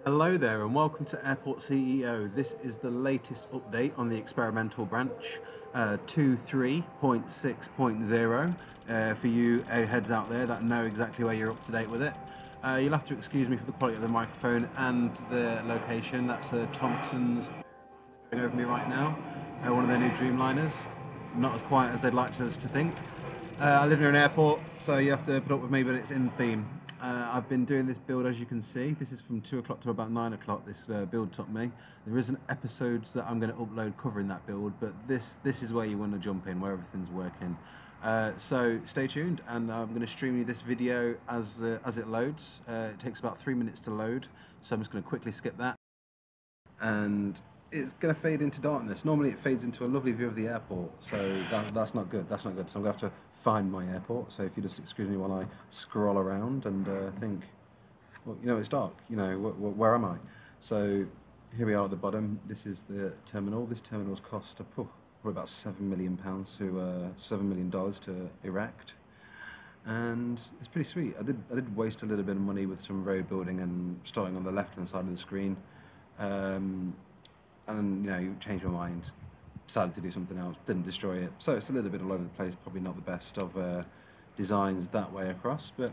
Hello there and welcome to Airport CEO. This is the latest update on the experimental branch 23.6.0 for you heads out there that know exactly where you're up to date with it. You'll have to excuse me for the quality of the microphone and the location. That's Thompson's going over me right now, one of their new Dreamliners. Not as quiet as they'd like us to think. I live near an airport, so you have to put up with me, but it's in theme. I've been doing this build, as you can see. This is from 2 o'clock to about 9 o'clock. This build took me. There isn't episodes that I'm going to upload covering that build, but this is where you want to jump in, where everything's working. So stay tuned, and I'm going to stream you this video as it loads. It takes about 3 minutes to load, so I'm just going to quickly skip that. And it's going to fade into darkness. Normally it fades into a lovely view of the airport, so that's not good. That's not good. So I'm going to have to find my airport. So if you just excuse me while I scroll around and think, well, it's dark. Where am I? So here we are at the bottom. This is the terminal. This terminal's cost probably about £7 million to $7 million to erect, and it's pretty sweet. I did waste a little bit of money with some road building and starting on the left hand side of the screen. And changed my mind, decided to do something else, didn't destroy it. So it's a little bit all over the place, probably not the best of designs that way across, but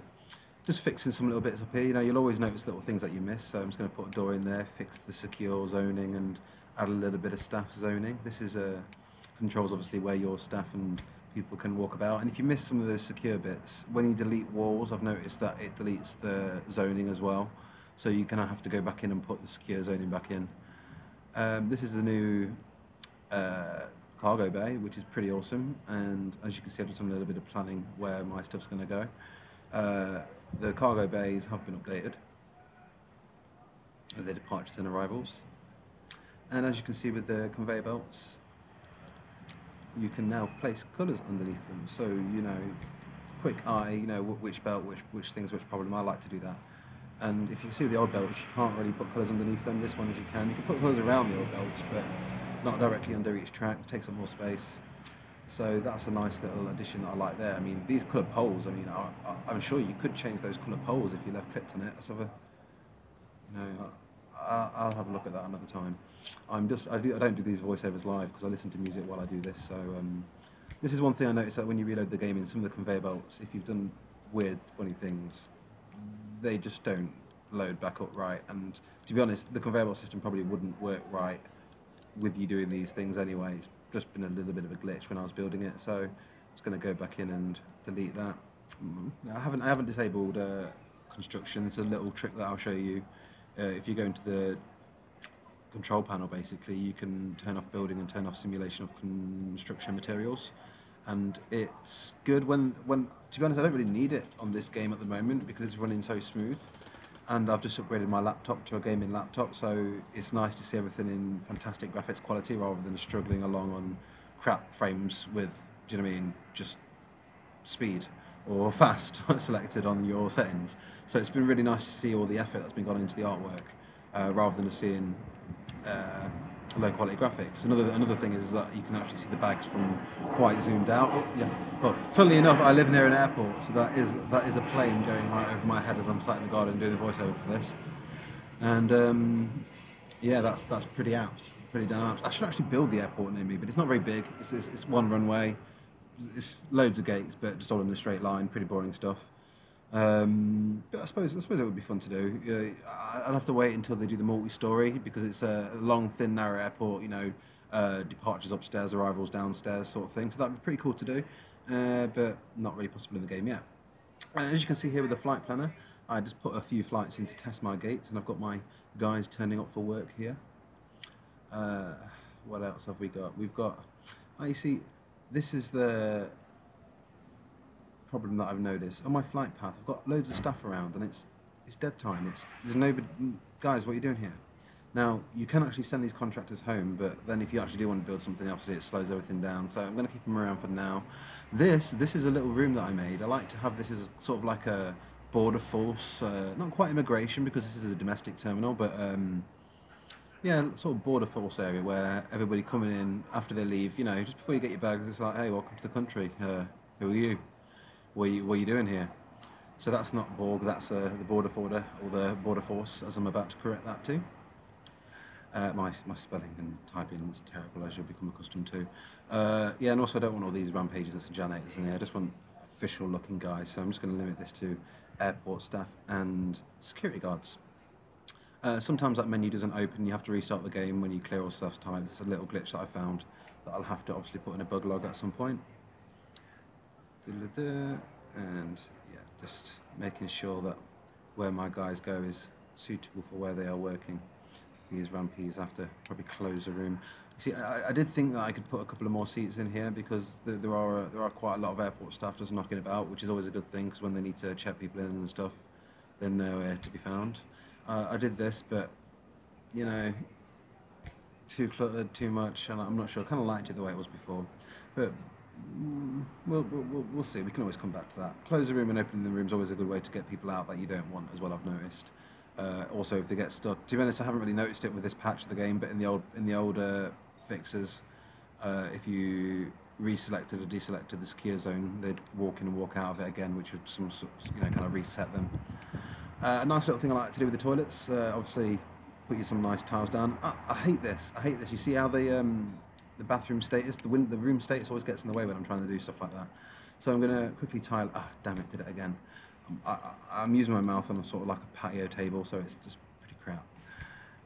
just fixing some little bits up here. You'll always notice little things that you miss, so I'm just going to put a door in there, fix the secure zoning and add a little bit of staff zoning. This is controls obviously where your staff and people can walk about, and if you miss some of those secure bits, when you delete walls, I've noticed that it deletes the zoning as well, so you're going to have to go back in and put the secure zoning back in. This is the new cargo bay, which is pretty awesome, and as you can see, I've just done a little bit of planning where my stuff's going to go. The cargo bays have been updated with their departures and arrivals, and as you can see with the conveyor belts, you can now place colours underneath them, so quick eye, which belt, which things, which problem. I like to do that. And if you can see with the old belts, you can't really put colours underneath them. This one, as you can put colours around the old belts, but not directly under each track. It takes up more space. So that's a nice little addition that I like there. I mean, these coloured poles, I'm sure you could change those coloured poles if you left clicked on it. I'll have a look at that another time. I don't do these voiceovers live because I listen to music while I do this. So this is one thing I noticed, that when you reload the game in some of the conveyor belts, if you've done weird, funny things, they just don't load back up right, and to be honest, the conveyor belt system probably wouldn't work right with you doing these things anyway. It's just been a little bit of a glitch when I was building it, so I'm just going to go back in and delete that. I haven't disabled construction. It's a little trick that I'll show you. If you go into the control panel, basically you can turn off building and turn off simulation of construction materials, and it's good when to be honest, I don't really need it on this game at the moment because it's running so smooth, and I've just upgraded my laptop to a gaming laptop, so it's nice to see everything in fantastic graphics quality rather than struggling along on crap frames with, do you know what I mean, just speed or fast selected on your settings. So it's been really nice to see all the effort that's been gone into the artwork, rather than seeing low quality graphics. Another thing is that you can actually see the bags from quite zoomed out. Oh, yeah. Well, funnily enough, I live near an airport, so that is a plane going right over my head as I'm sat in the garden doing the voiceover for this. And yeah, that's pretty apt, pretty damn apt. I should actually build the airport near me, but it's not very big. It's one runway. It's loads of gates, but just all in a straight line. Pretty boring stuff. But I suppose it would be fun to do. I'd have to wait until they do the multi-story because it's a long, thin, narrow airport. Departures upstairs, arrivals downstairs, sort of thing. So that'd be pretty cool to do, but not really possible in the game yet. As you can see here with the flight planner, I just put a few flights in to test my gates, and I've got my guys turning up for work here. What else have we got? We've got. You see, this is the problem that I've noticed on my flight path. I've got loads of stuff around, and it's dead time. There's nobody. Guys, what are you doing here? Now you can actually send these contractors home, but then if you actually do want to build something, obviously it slows everything down. So I'm going to keep them around for now. This is a little room that I made. I like to have this as sort of like a border force, not quite immigration because this is a domestic terminal, but yeah, sort of border force area where everybody coming in after they leave, just before you get your bags, it's like, hey, welcome to the country. Who are you? What are you doing here? So that's not Borg, that's the border forwarder, or the border force, as I'm about to correct that too. My spelling and typing is terrible, as you'll become accustomed to. Yeah, and also I don't want all these rampages and janitors in here. I just want official looking guys, so I'm just going to limit this to airport staff and security guards. Sometimes that menu doesn't open, you have to restart the game when you clear all staff's time. It's a little glitch that I found that I'll have to obviously put in a bug log at some point. And yeah, just making sure that where my guys go is suitable for where they are working. These rampies have to probably close a room. See, I did think that I could put a couple of more seats in here because there are quite a lot of airport staff just knocking about, which is always a good thing because when they need to check people in and stuff, they're nowhere to be found. I did this, but you know, too cluttered, too much, and I'm not sure. I kind of liked it the way it was before, but we'll see. We can always come back to that. Close the room and opening the room is always a good way to get people out that you don't want as well, I've noticed. Also, if they get stuck, to be honest, I haven't really noticed it with this patch of the game, but in the older fixes, if you reselected or deselected the secure zone, they'd walk in and walk out of it again, which would kind of reset them. A nice little thing I like to do with the toilets, obviously, put you some nice tiles down. I hate this. I hate this. You see how the bathroom status, the room status always gets in the way when I'm trying to do stuff like that. So I'm going to quickly tile. Ah, damn it, did it again. I'm using my mouth on a sort of like a patio table, so it's just pretty crap.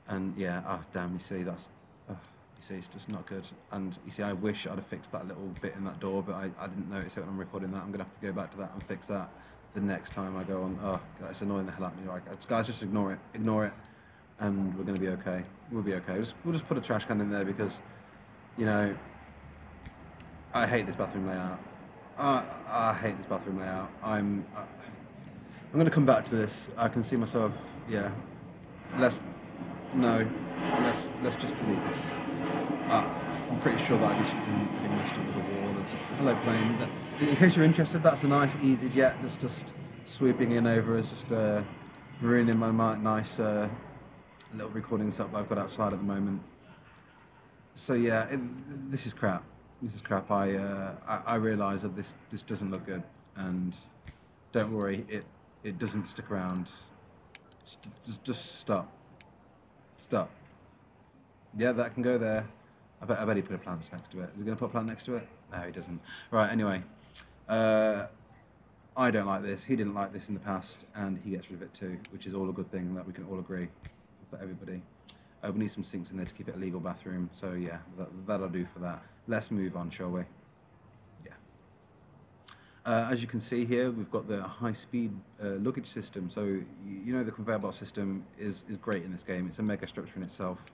And yeah, damn, you see, it's just not good. And you see, I wish I'd have fixed that little bit in that door, but I didn't notice it when I'm recording that. I'm going to have to go back to that and fix that the next time I go on. Oh, God, it's annoying the hell out of me. Right, guys, just ignore it, and we're going to be okay. We'll be okay. We'll just put a trash can in there because, you know, I hate this bathroom layout. I hate this bathroom layout. I'm going to come back to this. I can see myself. Yeah. Let's just delete this. I'm pretty sure that I do something pretty messed up with the wall and stuff. Hello, plane. In case you're interested, that's a nice EasyJet just swooping in over us, just ruining my nice little recording setup that I've got outside at the moment. So yeah, this is crap. This is crap. I realise that this doesn't look good, and don't worry, it doesn't stick around. Just stop. Stop. Yeah, that can go there. I bet he put a plant next to it. Is he going to put a plant next to it? No, he doesn't. Right, anyway. I don't like this. He didn't like this in the past, and he gets rid of it too, which is all a good thing that we can all agree for everybody. We need some sinks in there to keep it a legal bathroom. So yeah, that'll do for that. Let's move on, shall we? Yeah. As you can see here, we've got the high-speed luggage system. So you know the conveyor belt system is great in this game. It's a mega structure in itself,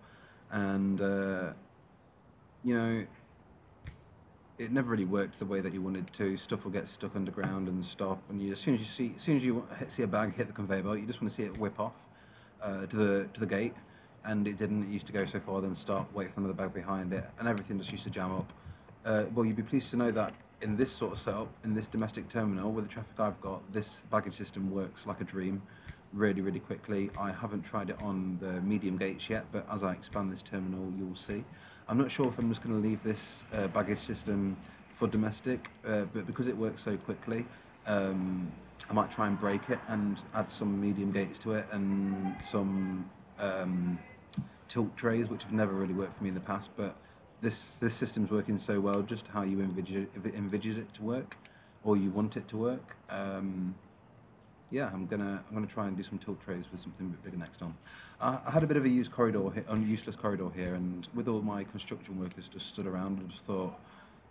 and you know, it never really worked the way that you wanted to. Stuff will get stuck underground and stop, and as soon as you see a bag hit the conveyor belt, you just want to see it whip off to the gate. And it didn't. It used to go so far, then stop, wait for another bag behind it, and everything just used to jam up. Well, you'd be pleased to know that in this sort of setup, in this domestic terminal, with the traffic I've got, this baggage system works like a dream, really, really quickly. I haven't tried it on the medium gates yet, but as I expand this terminal, you'll see. I'm not sure if I'm just going to leave this baggage system for domestic, but because it works so quickly, I might try and break it and add some medium gates to it and some tilt trays, which have never really worked for me in the past, but this system's working so well, just how you envisage it to work, or you want it to work. Yeah, I'm gonna try and do some tilt trays with something a bit bigger next on. I had a bit of a useless corridor here, and with all my construction workers just stood around, and just thought,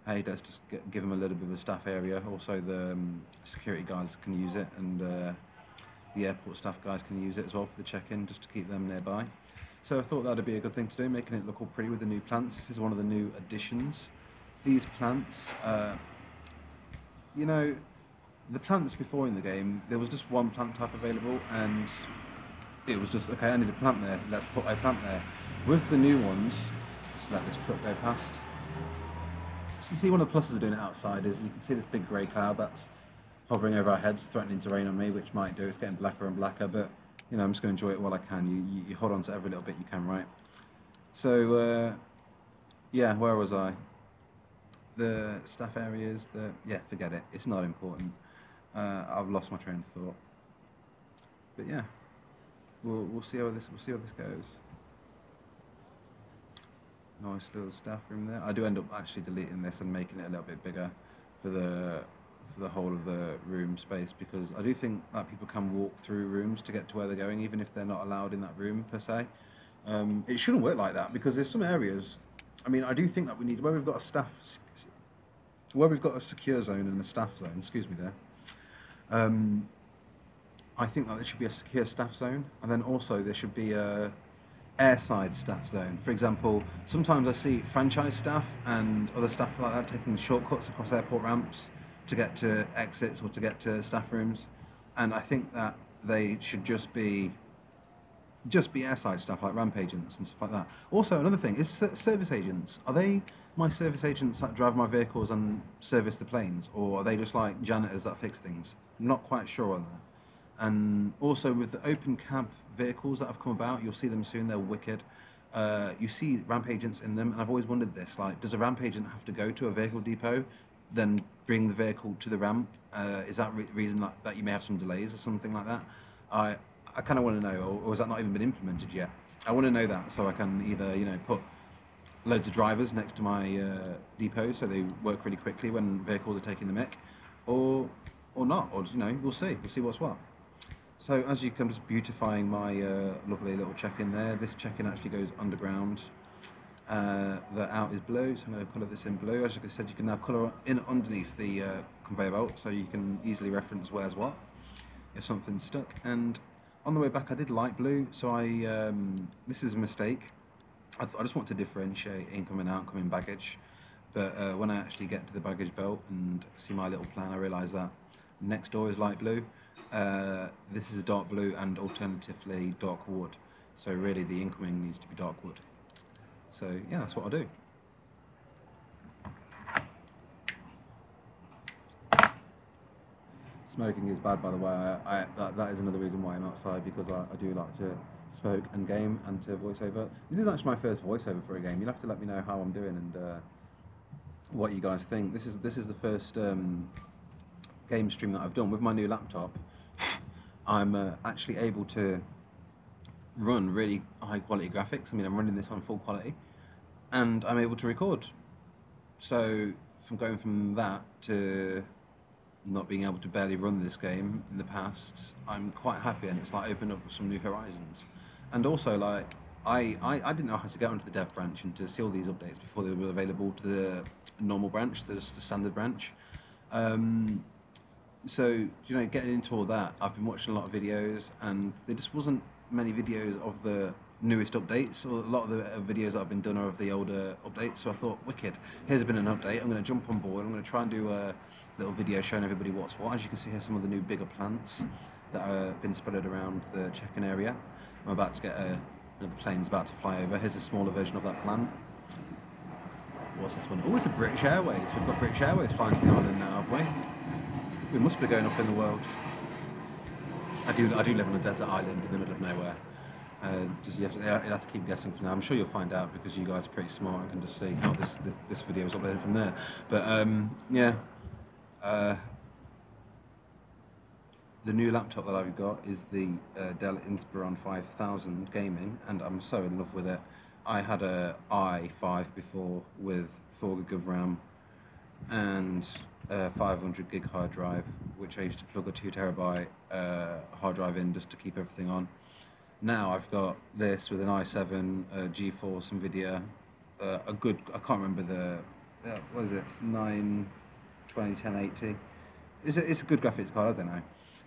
hey, let's just give them a little bit of a staff area. Also, the security guys can use it, and the airport staff guys can use it as well for the check-in, just to keep them nearby. So I thought that'd be a good thing to do, making it look all pretty with the new plants. This is one of the new additions. These plants, you know, the plants before in the game, there was just one plant type available, and it was just, okay, I need a plant there, let's put a plant there. With the new ones, just let this truck go past. So you see, one of the pluses of doing it outside is you can see this big grey cloud that's hovering over our heads, threatening to rain on me, which might do. It's getting blacker and blacker, but you know, I'm just going to enjoy it while I can. You hold on to every little bit you can, right? So, yeah, where was I? The staff areas, yeah, forget it. It's not important. I've lost my train of thought. But yeah, we'll see how this goes. Nice little staff room there. I do end up actually deleting this and making it a little bit bigger for the whole of the room space, because I do think that people can walk through rooms to get to where they're going, even if they're not allowed in that room per se. It shouldn't work like that, because there's some areas. I mean, I do think that we need, where we've got a secure zone and a staff zone. Excuse me there. I think that there should be a secure staff zone, and then also there should be a airside staff zone. For example, sometimes I see franchise staff and other staff like that taking shortcuts across airport ramps to get to exits or to get to staff rooms, and I think that they should just be airside staff like ramp agents and stuff like that. Also, another thing is service agents. Are they my service agents that drive my vehicles and service the planes, or are they just like janitors that fix things? I'm not quite sure on that. And also with the open cab vehicles that have come about, you'll see them soon. They're wicked. You see ramp agents in them, and I've always wondered this: like, does a ramp agent have to go to a vehicle depot, then bring the vehicle to the ramp? Is that reason that you may have some delays or something like that? I kind of want to know, or has that not even been implemented yet? I want to know that so I can either put loads of drivers next to my depot so they work really quickly when vehicles are taking the mick, or not, or we'll see what's what. So as you come, just beautifying my lovely little check-in there. This check-in actually goes underground. The out is blue, so I'm going to colour this in blue. As I said, you can now colour in underneath the conveyor belt, so you can easily reference where's what if something's stuck. And on the way back, I did light blue, so this is a mistake. I just want to differentiate incoming and outgoing baggage, but when I actually get to the baggage belt and see my little plan, I realise that next door is light blue. This is dark blue and alternatively dark wood. So really the incoming needs to be dark wood. So yeah, that's what I'll do. Smoking is bad, by the way. That is another reason why I'm outside, because I do like to smoke and game and to voiceover. This is actually my first voiceover for a game. You'll have to let me know how I'm doing and what you guys think. This is the first game stream that I've done with my new laptop. I'm actually able to run really high quality graphics. I mean, I'm running this on full quality, and I'm able to record. So from going from that to not being able to barely run this game in the past, I'm quite happy, and it's like opened up some new horizons. And also, like, I didn't know how to get onto the dev branch and to see all these updates before they were available to the normal branch, the standard branch. So, getting into all that, I've been watching a lot of videos, and there just wasn't many videos of the newest updates. So a lot of the videos that have been done are of the older updates. So I thought, wicked, here's been an update. I'm going to jump on board. I'm going to try and do a little video showing everybody what's what. As you can see here, some of the new bigger plants that have been spread around the check-in area. I'm about to get another plane's about to fly over. Here's a smaller version of that plant. What's this one? Oh, it's a British Airways. We've got British Airways flying to the island now, have we? We must be going up in the world. I do live on a desert island in the middle of nowhere. You'll have to keep guessing for now. I'm sure you'll find out, because you guys are pretty smart and can just see how this video is uploaded from there. But yeah, the new laptop that I've got is the Dell Inspiron 5000 gaming, and I'm so in love with it. I had a i5 before with 4 gig of RAM and 500 gig hard drive, which I used to plug a 2 terabyte hard drive in just to keep everything on. Now I've got this with an i7, GeForce, NVIDIA, I can't remember what is it, 920, 1080. It's a good graphics card, I don't know.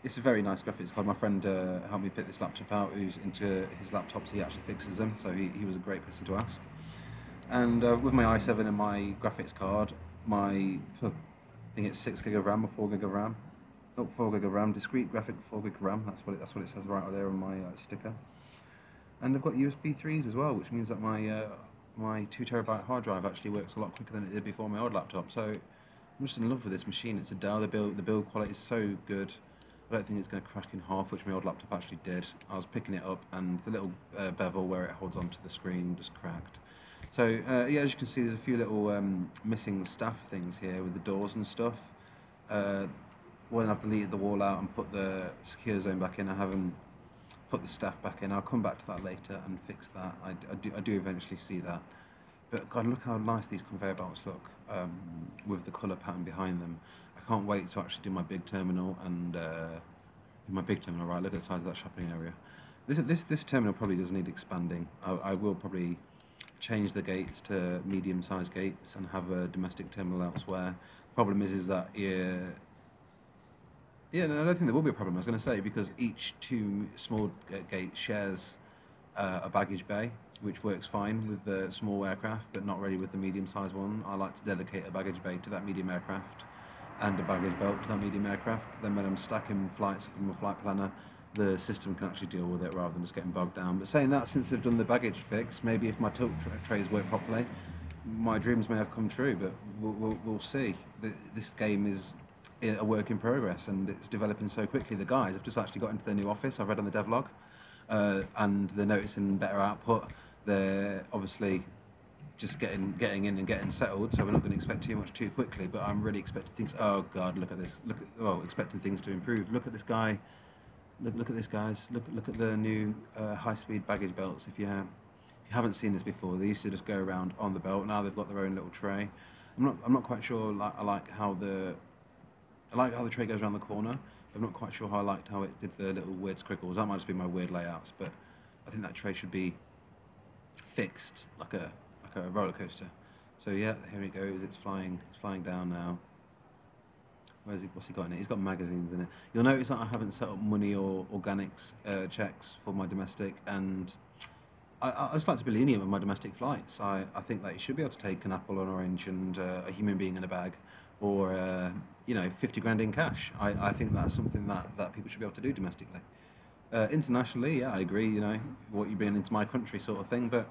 It's a very nice graphics card. My friend helped me pick this laptop out, who's into his laptops, he actually fixes them, so he was a great person to ask. And with my i7 and my graphics card, I think it's 6 gig of RAM or 4 gig of RAM. Oh, 4 gig of RAM, discrete graphic 4 gig of RAM. That's what it says right there on my sticker. And I've got USB 3s as well, which means that my 2 terabyte hard drive actually works a lot quicker than it did before my old laptop. So I'm just in love with this machine. It's a Dell. The build quality is so good. I don't think it's going to crack in half, which my old laptop actually did. I was picking it up, and the little bevel where it holds onto the screen just cracked. So yeah, as you can see, there's a few little missing staff things here with the doors and stuff. when I've deleted the wall out and put the secure zone back in, I haven't put the staff back in. I'll come back to that later and fix that. I do eventually see that. But God, look how nice these conveyor belts look with the colour pattern behind them. I can't wait to actually do my big terminal and my big terminal. Right, look at the size of that shopping area. This terminal probably does need expanding. I will probably change the gates to medium-sized gates and have a domestic terminal elsewhere. Problem is that yeah, no, I don't think there will be a problem. I was going to say because each two small gates shares a baggage bay, which works fine with the small aircraft, but not really with the medium-sized one. I like to dedicate a baggage bay to that medium aircraft and a baggage belt to that medium aircraft. Then when I'm stacking flights up in my flight planner, the system can actually deal with it rather than just getting bogged down. But saying that, since they've done the baggage fix, maybe if my tilt trays work properly, my dreams may have come true. But we'll see. This game is a work in progress and it's developing so quickly. The guys have just actually got into their new office. I've read on the devlog, and they're noticing better output. They're obviously just getting in and getting settled, so we're not going to expect too much too quickly. But I'm really expecting things. Oh God, look at this! Expecting things to improve. Look at this guy. Look at this, guys. Look at the new high-speed baggage belts. If you haven't seen this before, they used to just go around on the belt. Now they've got their own little tray. I'm not quite sure. I like how the tray goes around the corner. I'm not quite sure how I liked how it did the little weird squiggles. That might just be my weird layouts, but I think that tray should be fixed like a roller coaster. So yeah, here he goes. It's flying down now. What's he got in it? He's got magazines in it. You'll notice that I haven't set up money or organics checks for my domestic, and I just like to be lenient with my domestic flights. I think that you should be able to take an apple, an orange, and a human being in a bag, or 50 grand in cash. I think that's something that people should be able to do domestically. Internationally, yeah, I agree. What you bring into my country, sort of thing. But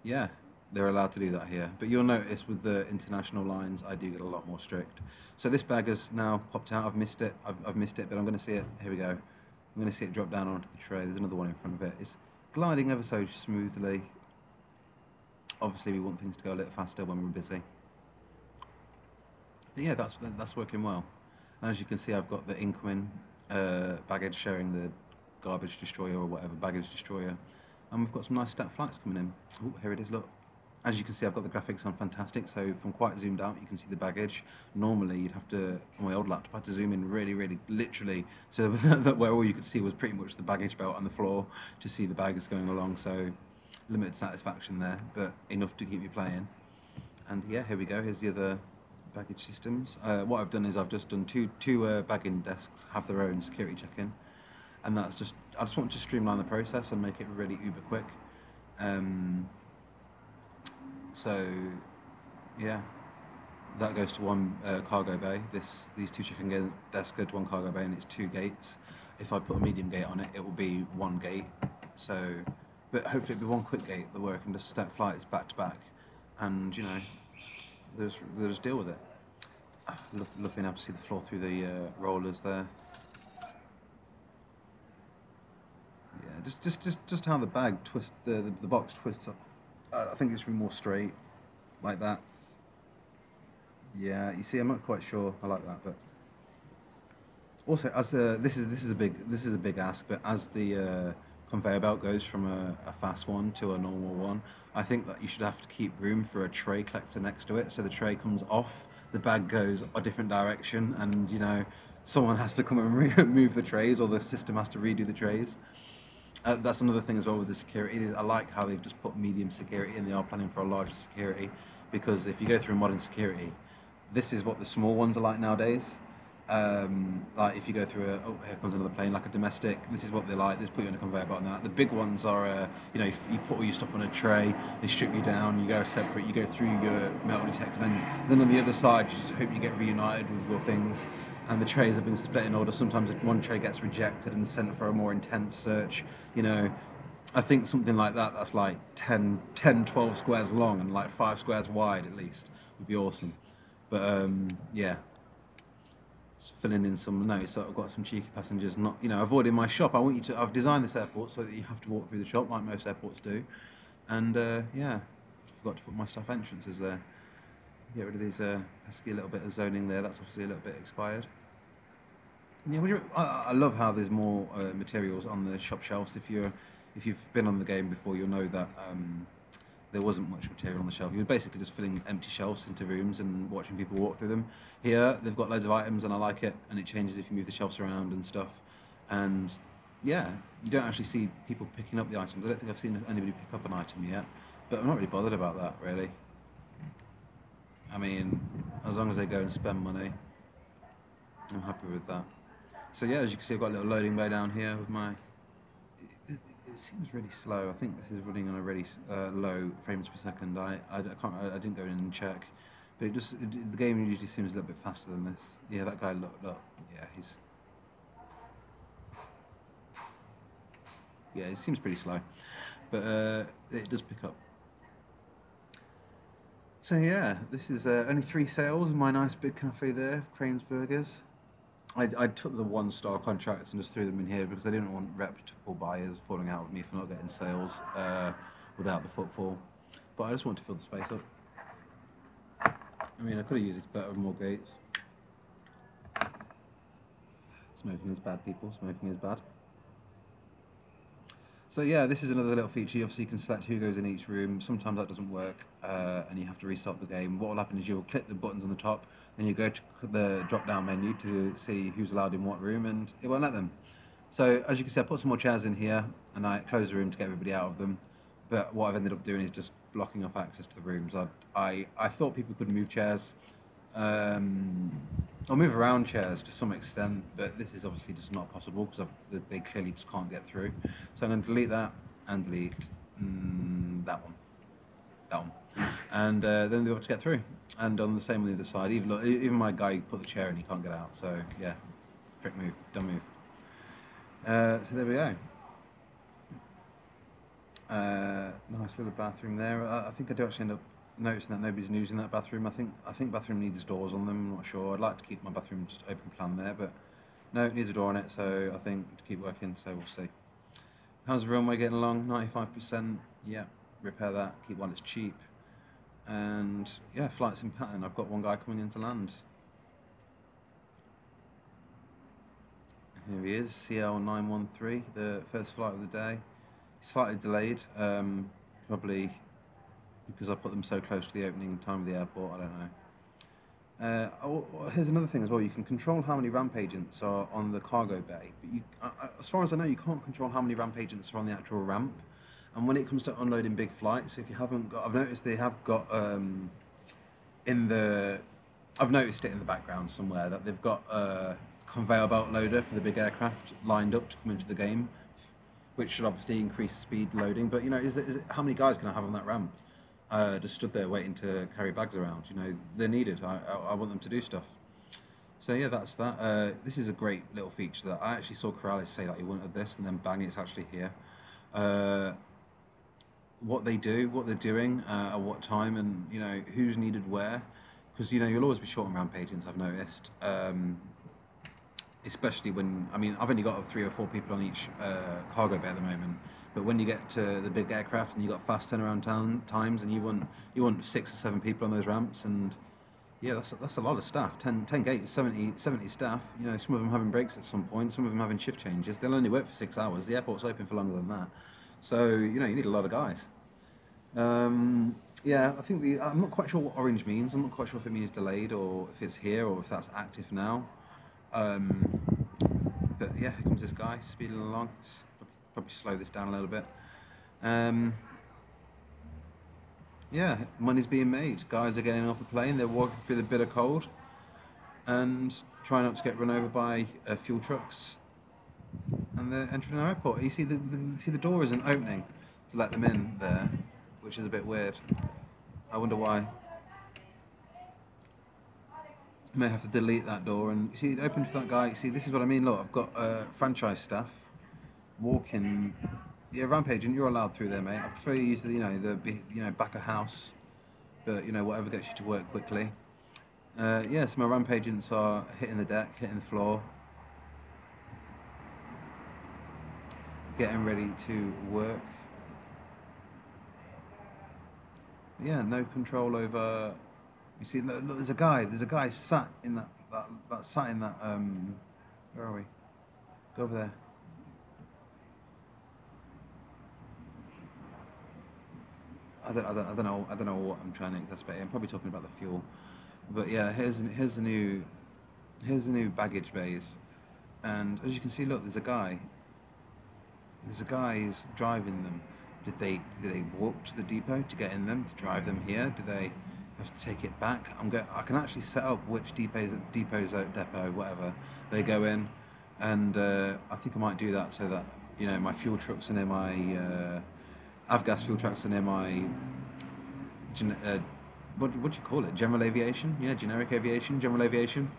yeah, they're allowed to do that here. But you'll notice with the international lines, I do get a lot more strict. So this bag has now popped out. I've missed it. I've missed it, but I'm going to see it. Here we go. I'm going to see it drop down onto the tray. There's another one in front of it. It's gliding ever so smoothly. Obviously, we want things to go a little faster when we're busy. But yeah, that's working well. And as you can see, I've got the incoming baggage sharing the garbage destroyer or whatever baggage destroyer. And we've got some nice stat flights coming in. Oh, here it is, look. As you can see, I've got the graphics on fantastic, so from quite zoomed out, you can see the baggage. Normally, you'd have to, on my old laptop, I had to zoom in really, really, literally, to where all you could see was pretty much the baggage belt on the floor to see the baggage going along, so limited satisfaction there, but enough to keep you playing. And yeah, here we go, here's the other baggage systems. What I've done is I've just done two bagging desks, have their own security check-in, and I just want to streamline the process and make it really uber quick. So, yeah, that goes to one cargo bay. These two check-in desks go to one cargo bay, and it's two gates. If I put a medium gate on it, it will be one gate. So, but hopefully it'll be one quick gate where I can just stack flights back to back, and they'll just deal with it. Looking able to see the floor through the rollers there. Yeah, just how the bag twists, the box twists up. I think it should be more straight, like that. Yeah, you see, I'm not quite sure. I like that, but also as this is a big ask. But as the conveyor belt goes from a fast one to a normal one, I think that you should have to keep room for a tray collector next to it, so the tray comes off, the bag goes a different direction, and someone has to come and move the trays, or the system has to redo the trays. That's another thing as well with the security. I like how they've just put medium security and they are planning for a larger security, because if you go through modern security, this is what the small ones are like nowadays. Like if you go through here comes another plane, like a domestic, this is what they're like. They just put you on a conveyor belt and that. The big ones are, if you put all your stuff on a tray, they strip you down, you go separate, you go through your metal detector, then on the other side, you just hope you get reunited with your things. And the trays have been split in order. Sometimes one tray gets rejected and sent for a more intense search. I think something like that's like 10, 12 squares long and like 5 squares wide at least would be awesome. But yeah, just filling in some notes. So I've got some cheeky passengers not, avoiding my shop. I've designed this airport so that you have to walk through the shop like most airports do. And yeah, I forgot to put my staff entrances there. Get rid of these pesky little bit of zoning there. That's obviously a little bit expired. Yeah, I love how there's more materials on the shop shelves. If you've been on the game before, you'll know that there wasn't much material on the shelf. You were basically just filling empty shelves into rooms and watching people walk through them. Here, they've got loads of items, and I like it. And it changes if you move the shelves around and stuff. And yeah, you don't actually see people picking up the items. I don't think I've seen anybody pick up an item yet, but I'm not really bothered about that really. I mean, as long as they go and spend money, I'm happy with that. So yeah, as you can see, I've got a little loading bay down here with my. It seems really slow. I think this is running on a really low frames per second. I can't. I didn't go in and check, but the game usually seems a little bit faster than this. Yeah, that guy. Look. Yeah, he's. Yeah, it seems pretty slow, but it does pick up. So yeah, this is only 3 sales in my nice big cafe there, Crane's Burgers. I took the 1-star contracts and just threw them in here because I didn't want reputable buyers falling out with me for not getting sales without the footfall. But I just want to fill the space up. I mean, I could have used this better with more gates. Smoking is bad, people. Smoking is bad. So yeah, this is another little feature. Obviously, you can select who goes in each room. Sometimes that doesn't work, and you have to restart the game. What will happen is you'll click the buttons on the top, and you go to the drop-down menu to see who's allowed in what room, and it won't let them. So as you can see, I put some more chairs in here, and I closed the room to get everybody out of them. But what I've ended up doing is just blocking off access to the rooms. I thought people could move chairs, or move around chairs to some extent, but this is obviously just not possible because they clearly just can't get through. So I'm going to delete that and delete that one, and then they'll be able to get through. And on the same on the other side, even my guy put the chair in, he can't get out. So yeah, prick move, dumb move. So there we go. Nice little bathroom there. I think I do actually end up noticing that nobody's using that bathroom. I think bathroom needs doors on them. I'm not sure. I'd like to keep my bathroom just open plan there, but no, it needs a door on it. So I think to keep working. So we'll see. How's the runway getting along? 95%. Yeah, repair that. Keep while it's cheap. And yeah, flights in pattern. I've got one guy coming in to land. Here he is, CL913, the first flight of the day. Slightly delayed, probably because I put them so close to the opening time of the airport, I don't know. Here's another thing as well, you can control how many ramp agents are on the cargo bay, but as far as I know, you can't control how many ramp agents are on the actual ramp. And when it comes to unloading big flights, if you haven't got, I've noticed they have got I've noticed it in the background somewhere that they've got a conveyor belt loader for the big aircraft lined up to come into the game, which should obviously increase speed loading. But you know, how many guys can I have on that ramp? Just stood there waiting to carry bags around. You know, they're needed. I want them to do stuff. So yeah, that's that. This is a great little feature that I actually saw Corrales say that he wanted this, and then bang, it's actually here. What they do, what they're doing, at what time, and you know who's needed where, because you know you'll always be short on ramp agents. I've noticed. Especially when, I mean, I've only got 3 or 4 people on each cargo bay at the moment, but when you get to the big aircraft and you've got fast turnaround times and you want 6 or 7 people on those ramps, and yeah, that's a lot of staff. 10 gates, 70 staff. You know, some of them having breaks at some point, some of them having shift changes. They'll only work for 6 hours. The airport's open for longer than that. So, you know, you need a lot of guys. Yeah, I think I'm not quite sure what orange means. I'm not quite sure if it means delayed or if it's here or if that's active now. But yeah, here comes this guy speeding along. Let's probably slow this down a little bit. Yeah, money's being made. Guys are getting off the plane. They're walking through the bitter cold and trying not to get run over by fuel trucks. And they're entering our airport. You see the door isn't opening to let them in there, which is a bit weird. I wonder why. I may have to delete that door, and you see it opened for that guy. You see, this is what I mean. Look, I've got franchise staff walking. Yeah, rampage, and you're allowed through there, mate. I prefer you use the back of house, but you know whatever gets you to work quickly. Yeah, so my ramp agents are hitting the deck, hitting the floor, getting ready to work. Yeah, no control over. You see, look, there's a guy sat in that Where are we? Go over there. I don't know what I'm trying to anticipate. I'm probably talking about the fuel, but yeah, here's the new baggage bays, and as you can see, look, there's a guy who's driving them. Did they walk to the depot to get in them to drive them here? Do they have to take it back? I can actually set up which depot, whatever they go in, and I think I might do that so that my fuel trucks are near my avgas fuel trucks are near my what do you call it? General aviation? Yeah, generic aviation, general aviation,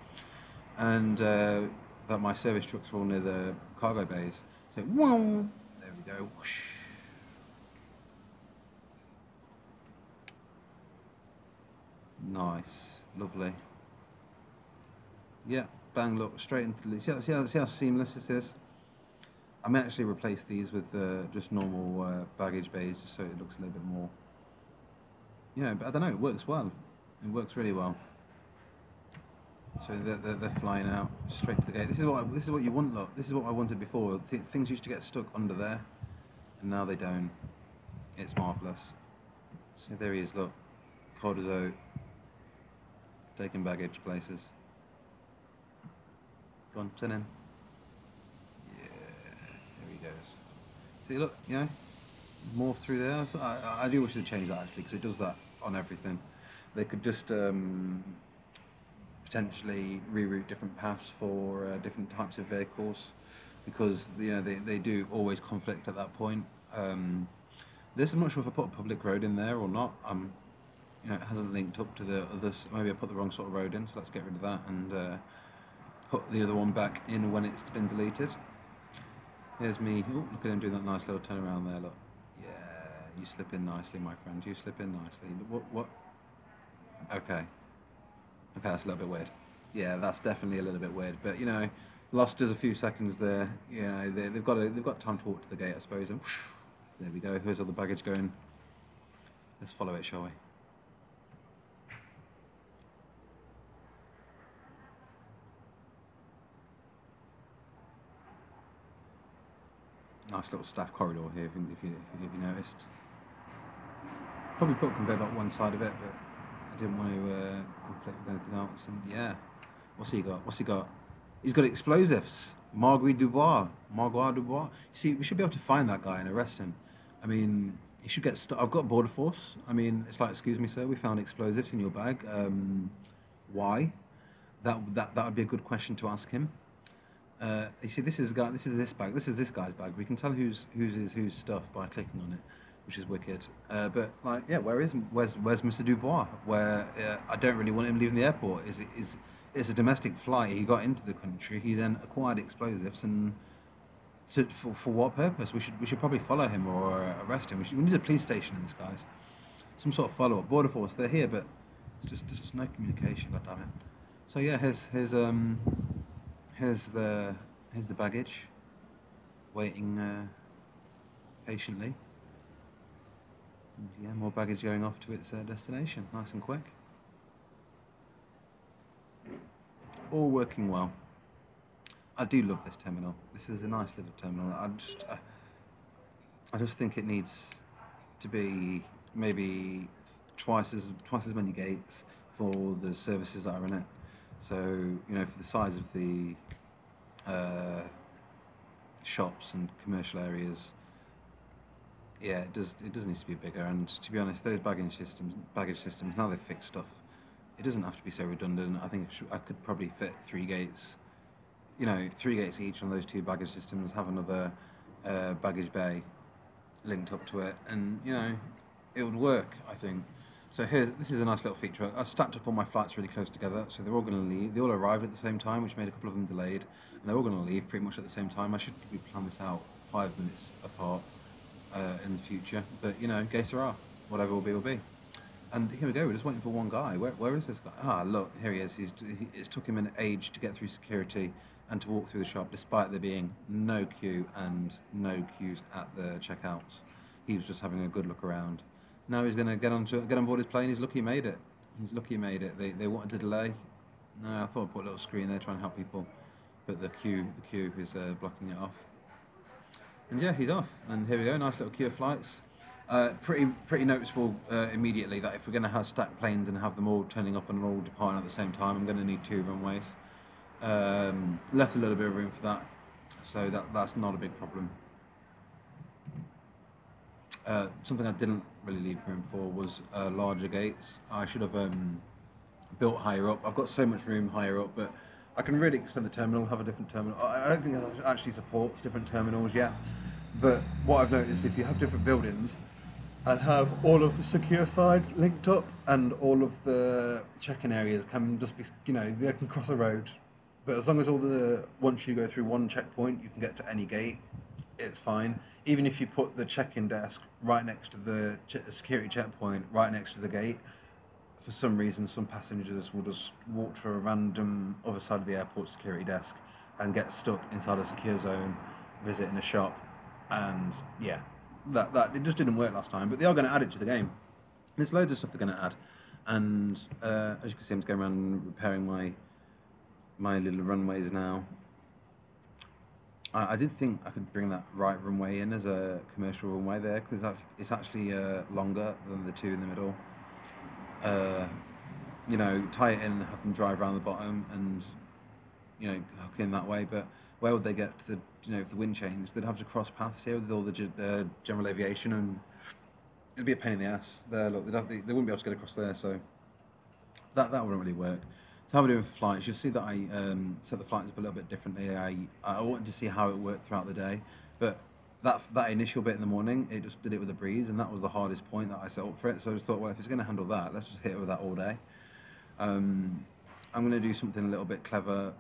and that my service trucks are all near the cargo bays. So, whoa, there we go. Whoosh. Nice, lovely. Yeah, bang, look, straight into the. See how seamless this is? I may actually replace these with just normal baggage bays just so it looks a little bit more. But I don't know, it works well. It works really well. So they're flying out straight to the gate. This is what you want, look. This is what I wanted before. Things used to get stuck under there, and now they don't. It's marvellous. So there he is, look. Cordozo taking baggage places. Go on, send in. Yeah, there he goes. See, look, more through there. So I do wish they'd change that actually, because it does that on everything. They could just potentially reroute different paths for different types of vehicles, because they do always conflict at that point. I'm not sure if I put a public road in there or not. It hasn't linked up to the others. Maybe I put the wrong sort of road in, so let's get rid of that and put the other one back in when it's been deleted. Here's me. Ooh, look at him doing that nice little turn around there. Look, yeah, you slip in nicely, my friend. You slip in nicely. What? Okay, that's a little bit weird. Yeah, that's definitely a little bit weird. But lost us a few seconds there. They've got time to walk to the gate, I suppose. And whoosh, there we go. Here's all the baggage going. Let's follow it, shall we? Nice little staff corridor here, if you noticed. Probably put a conveyor belt one side of it, but I didn't want to conflict with anything else. And yeah, what's he got? He's got explosives. Marguerite Dubois. You see, we should be able to find that guy and arrest him. I mean, he should get I've got border force. I mean, it's like, excuse me, sir, we found explosives in your bag. Why? That would be a good question to ask him. You see, this is this bag. This is this guy's bag. We can tell whose stuff by clicking on it, which is wicked. But like, yeah, where's Mr. Dubois? Where I don't really want him leaving the airport. It's a domestic flight. He got into the country. He then acquired explosives, and for what purpose? We should probably follow him or arrest him. We need a police station in this, guys. Some sort of follow up. Border force. They're here, but it's just no communication. God damn it. So yeah, here's the baggage, waiting patiently. And yeah, more baggage going off to its destination, nice and quick. All working well. I do love this terminal. This is a nice little terminal. I just think it needs to be maybe twice as many gates for the services that are in it. So for the size of the shops and commercial areas, yeah, it does need to be bigger. And to be honest, those baggage systems, now they've fixed stuff, it doesn't have to be so redundant. I think I could probably fit 3 gates, 3 gates each on those 2 baggage systems, have another baggage bay linked up to it, and it would work, I think. So this is a nice little feature. I stacked up all my flights really close together, so they're all going to leave. They all arrived at the same time, which made a couple of them delayed, and they're all going to leave pretty much at the same time. I should probably plan this out 5 minutes apart in the future, but que sera, whatever will be will be. And here we go. We're just waiting for one guy. Where is this guy? Ah, look, here he is. It's took him an age to get through security and to walk through the shop, despite there being no queue and no queues at the checkouts. He was just having a good look around. Now he's going to get on board his plane. He's lucky he made it. They wanted to delay. No, I thought I'd put a little screen there trying to help people. but the queue is blocking it off. And yeah, he's off. And here we go, nice little queue of flights. Pretty noticeable immediately that if we're going to have stacked planes and have them all turning up and all departing at the same time, I'm going to need 2 runways. Left a little bit of room for that, so that's not a big problem. Something I didn't really leave room for was larger gates. I should have built higher up. I've got so much room higher up, but I can really extend the terminal, have a different terminal. I don't think it actually supports different terminals yet, but what I've noticed, if you have different buildings and have all of the secure side linked up and all of the check-in areas can just be, they can cross a road, but as long as once you go through one checkpoint, you can get to any gate, it's fine. Even if you put the check-in desk right next to the security checkpoint, right next to the gate, for some reason, some passengers will just walk to a random other side of the airport security desk and get stuck inside a secure zone, visiting a shop, and yeah, that it just didn't work last time. But they are going to add it to the game. There's loads of stuff they're going to add, and as you can see, I'm just going around repairing my little runways now. I did think I could bring that right runway in as a commercial runway there, because it's actually longer than the 2 in the middle. Tie it in and have them drive around the bottom and, hook in that way. But where would they get to if the wind changed? They'd have to cross paths here with all the general aviation, and it'd be a pain in the ass. They wouldn't be able to get across there, so that wouldn't really work. So how we're doing for flights, you'll see that I set the flights up a little bit differently. I wanted to see how it worked throughout the day, but that initial bit in the morning, it just did it with a breeze, and that was the hardest point that I set up for it. So I just thought, well, if it's going to handle that, let's just hit it with that all day. I'm going to do something a little bit clever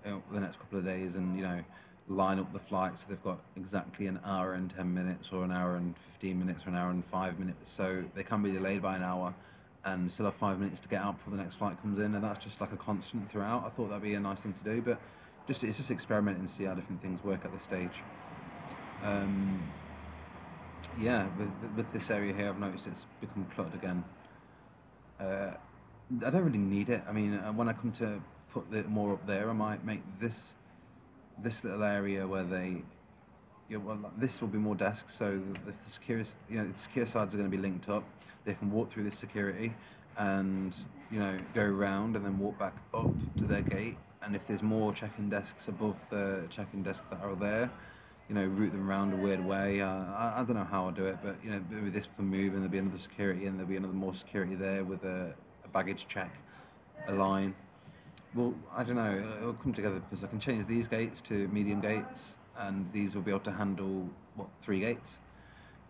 the next couple of days, and line up the flights so they've got exactly an hour and 10 minutes, or an hour and 15 minutes, or an hour and 5 minutes, so they can be delayed by an hour and still have 5 minutes to get out before the next flight comes in, and that's just like a constant throughout. I thought that'd be a nice thing to do, but it's just experimenting to see how different things work at this stage. Yeah, with this area here, I've noticed it's become cluttered again. I don't really need it. I mean, when I come to put more up there, I might make this little area where this will be more desks, so the secure sides are going to be linked up. They can walk through this security and go around and then walk back up to their gate. And if there's more check-in desks above the check-in desks that are there, route them around a weird way. I don't know how I'll do it, but maybe this can move and there'll be another security, and there'll be another more security there with a baggage check, a line. Well, I don't know. It'll come together because I can change these gates to medium gates, and these will be able to handle 3 gates.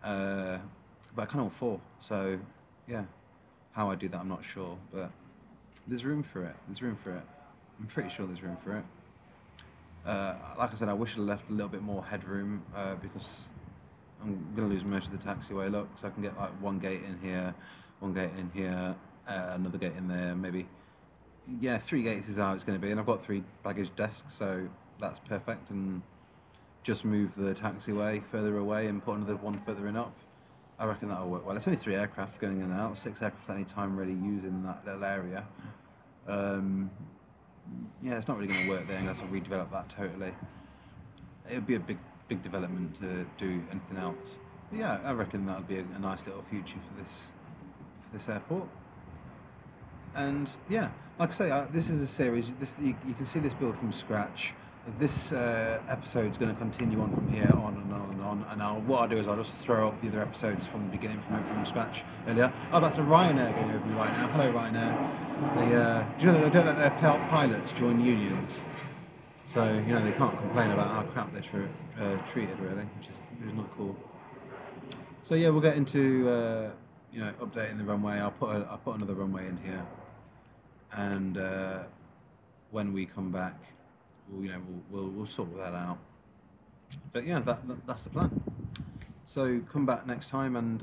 But I kind of want 4. So yeah, how I do that, I'm not sure, but there's room for it. I'm pretty sure there's room for it. Like I said, I wish I'd left a little bit more headroom because I'm going to lose most of the taxiway. Look, so I can get like 1 gate in here, 1 gate in here, another gate in there, maybe. Yeah, 3 gates is how it's going to be, and I've got 3 baggage desks, so that's perfect. And just move the taxiway further away and put another 1 further in up. I reckon that'll work well. It's only 3 aircraft going in and out, 6 aircraft at any time really using that little area. Yeah, it's not really going to work there unless I redevelop that totally. It would be a big development to do anything else. But yeah, I reckon that'll be a nice little future for this airport. And yeah, like I say, this is a series. You can see this build from scratch. This episode's going to continue on from here on and on and on. And what I'll do is I'll just throw up the other episodes from the beginning, from scratch earlier. Oh, that's a Ryanair going over me right now. Hello, Ryanair. Do you know that they don't let their pilots join unions? So they can't complain about how crap they're treated, really, which is not cool. So yeah, we'll get into updating the runway. I'll put another runway in here, and when we come back, we'll sort that out. But yeah, that's the plan. So come back next time, and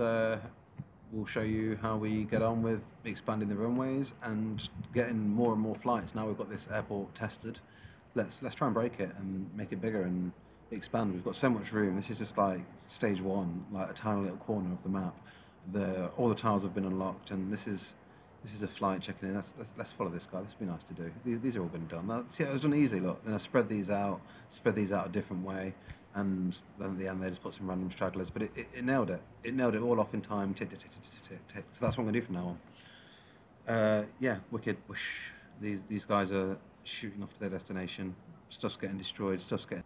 we'll show you how we get on with expanding the runways and getting more and more flights. Now we've got this airport tested, let's try and break it and make it bigger and expand. We've got so much room. This is just like stage 1, like a tiny little corner of the map. All the tiles have been unlocked, and this is This is a flight checking in. Let's follow this guy. This would be nice to do. These are all been done. See, it was done easy. Look, then I spread these out a different way, and then at the end they just put some random stragglers. But it nailed it. It nailed it all off in time. Tick, tick, tick, tick, tick, tick, tick. So that's what I'm gonna do from now on. Yeah, wicked. Whoosh. These guys are shooting off to their destination. Stuff's getting destroyed. Stuff's getting.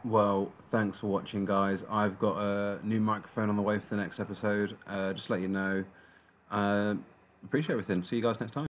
Well, thanks for watching, guys. I've got a new microphone on the way for the next episode. Just to let you know. Appreciate everything. See you guys next time.